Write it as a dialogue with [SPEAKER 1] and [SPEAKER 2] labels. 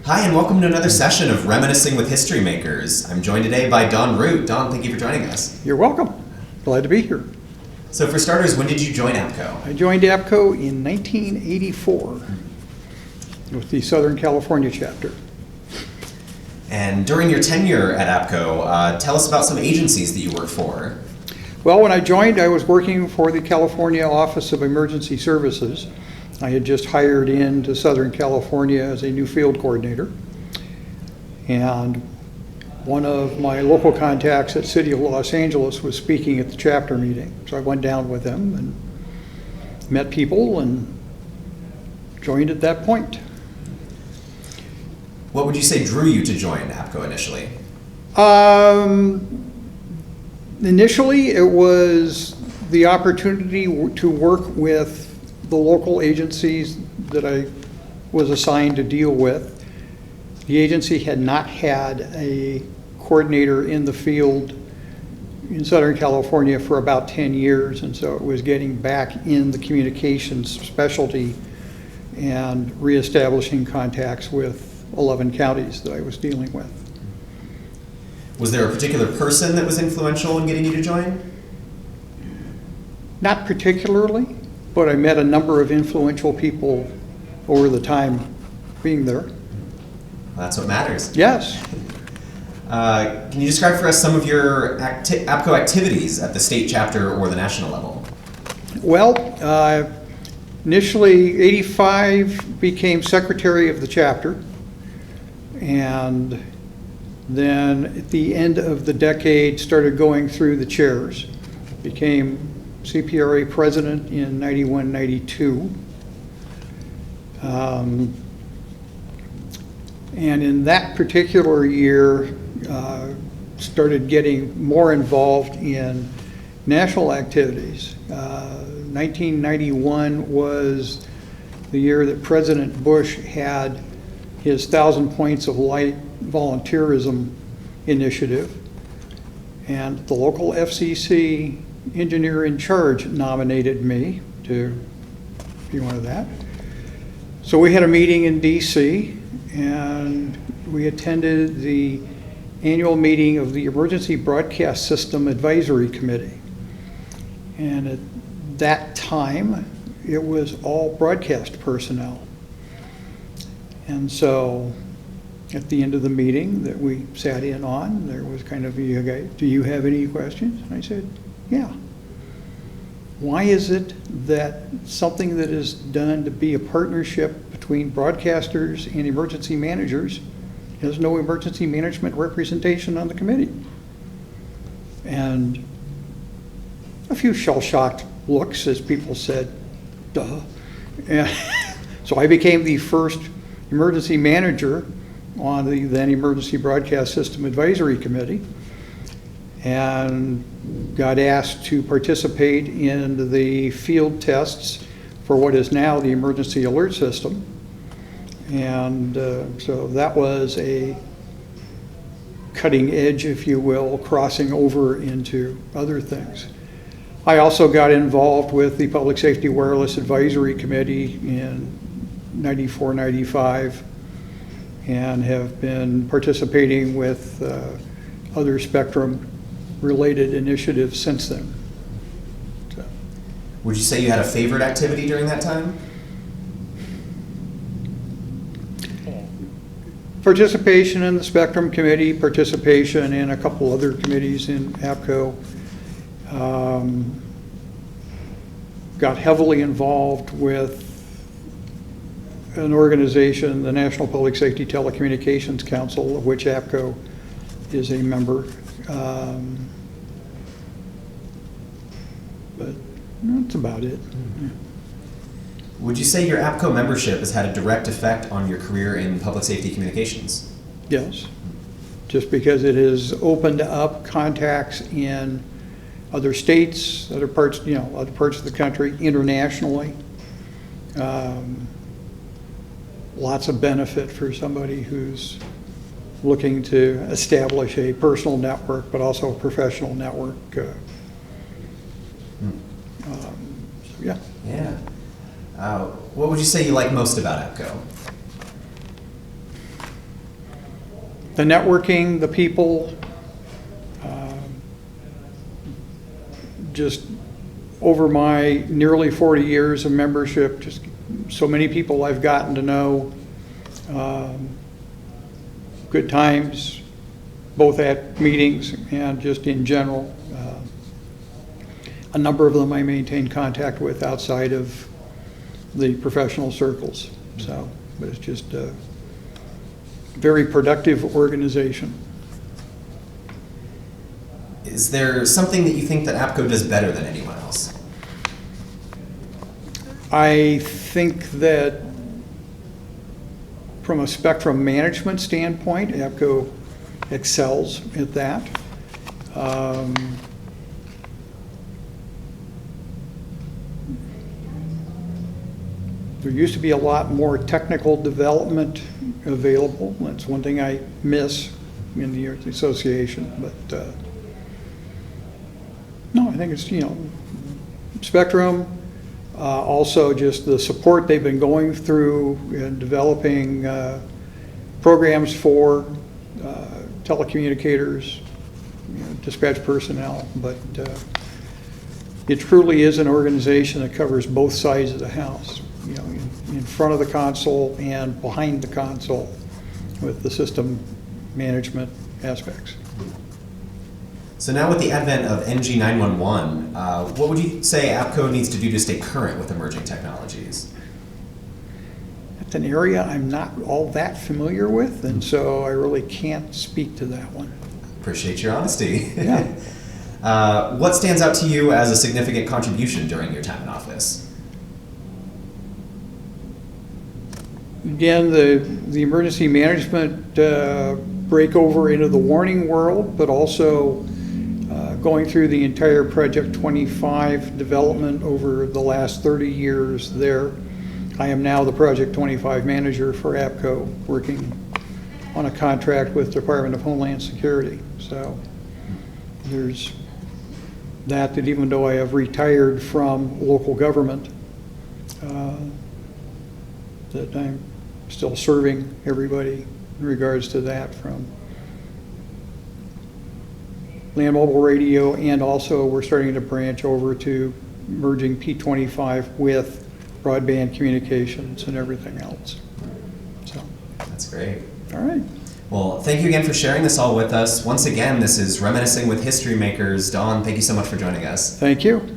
[SPEAKER 1] Hi, and welcome to another session of Reminiscing with History Makers. I'm joined today by Don Root. Don, thank you for joining us.
[SPEAKER 2] You're welcome. Glad to be here.
[SPEAKER 1] So for starters, when did you join APCO?
[SPEAKER 2] I joined APCO in 1984 with the Southern California chapter.
[SPEAKER 1] And during your tenure at APCO, tell us about some agencies that you worked for.
[SPEAKER 2] Well, when I joined, I was working for the California Office of Emergency Services. I had just hired into Southern California as a new field coordinator. And one of my local contacts at City of Los Angeles was speaking at the chapter meeting. So I went down with him and met people and joined at that point.
[SPEAKER 1] What would you say drew you to join APCO initially?
[SPEAKER 2] Initially, it was the opportunity to work with the local agencies that I was assigned to deal with. The agency had not had a coordinator in the field in Southern California for about 10 years, and so it was getting back in the communications specialty and reestablishing contacts with 11 counties that I was dealing with.
[SPEAKER 1] Was there a particular person that was influential in getting you to join?
[SPEAKER 2] Not particularly, but I met a number of influential people over the time being there.
[SPEAKER 1] Well, that's what matters.
[SPEAKER 2] Yes.
[SPEAKER 1] Can you describe for us some of your APCO activities at the state chapter or the national level?
[SPEAKER 2] Well, initially, 85 became secretary of the chapter, and then at the end of the decade started going through the chairs. Became CPRA president in 91, 92. And in that particular year, started getting more involved in national activities. 1991 was the year that President Bush had his 1,000 Points of Light volunteerism initiative, and the local FCC engineer in charge nominated me to be one of that. So we had a meeting in DC, and we attended the annual meeting of the Emergency Broadcast System Advisory Committee. And at that time, it was all broadcast personnel. And so at the end of the meeting that we sat in on, there was kind of, you guys, do you have any questions? And I said, yeah. Why is it that something that is done to be a partnership between broadcasters and emergency managers has no emergency management representation on the committee? And a few shell-shocked looks as people said, duh. And so I became the first emergency manager on the then Emergency Broadcast System Advisory Committee, and got asked to participate in the field tests for what is now the Emergency Alert System. And so that was a cutting edge, if you will, crossing over into other things. I also got involved with the Public Safety Wireless Advisory Committee in 94, 95, and have been participating with other spectrum related initiatives since then. So.
[SPEAKER 1] Would you say you had a favorite activity during that time?
[SPEAKER 2] Participation in the Spectrum Committee, participation in a couple other committees in APCO. Got heavily involved with an organization, the National Public Safety Telecommunications Council, of which APCO is a member. But that's about it. Yeah.
[SPEAKER 1] Would you say your APCO membership has had a direct effect on your career in public safety communications?
[SPEAKER 2] Yes, just because it has opened up contacts in other states, other parts, other parts of the country, internationally. Lots of benefit for somebody who's looking to establish a personal network, but also a professional network. So yeah.
[SPEAKER 1] Yeah. What would you say you like most about APCO?
[SPEAKER 2] the networking, the people, just over my nearly 40 years of membership, just so many people I've gotten to know, good times, both at meetings and just in general. A number of them I maintain contact with outside of the professional circles. So, but it's just a very productive organization.
[SPEAKER 1] Is there something that you think that APCO does better than anyone else?
[SPEAKER 2] I think that from a spectrum management standpoint, APCO excels at that. There used to be a lot more technical development available. That's one thing I miss in the association, but no, I think it's, spectrum, also just the support they've been going through in developing programs for telecommunicators, dispatch personnel, but it truly is an organization that covers both sides of the house, in front of the console and behind the console with the system management aspects.
[SPEAKER 1] So now with the advent of NG911, what would you say APCO needs to do to stay current with emerging technologies?
[SPEAKER 2] It's an area I'm not all that familiar with, and so I really can't speak to that one.
[SPEAKER 1] Appreciate your honesty.
[SPEAKER 2] Yeah.
[SPEAKER 1] What stands out to you as a significant contribution during your time in office?
[SPEAKER 2] Again, the emergency management breakover into the warning world, but also going through the entire Project 25 development over the last 30 years there. I am now the Project 25 manager for APCO, working on a contract with the Department of Homeland Security. So there's that even though I have retired from local government, that I'm still serving everybody in regards to that, from land mobile radio, and also we're starting to branch over to merging P25 with broadband communications and everything else. So
[SPEAKER 1] That's great.
[SPEAKER 2] all right.
[SPEAKER 1] Well, thank you again for sharing this all with us. Once again, this is Reminiscing with History Makers. Dawn, thank you so much for joining us.
[SPEAKER 2] Thank you.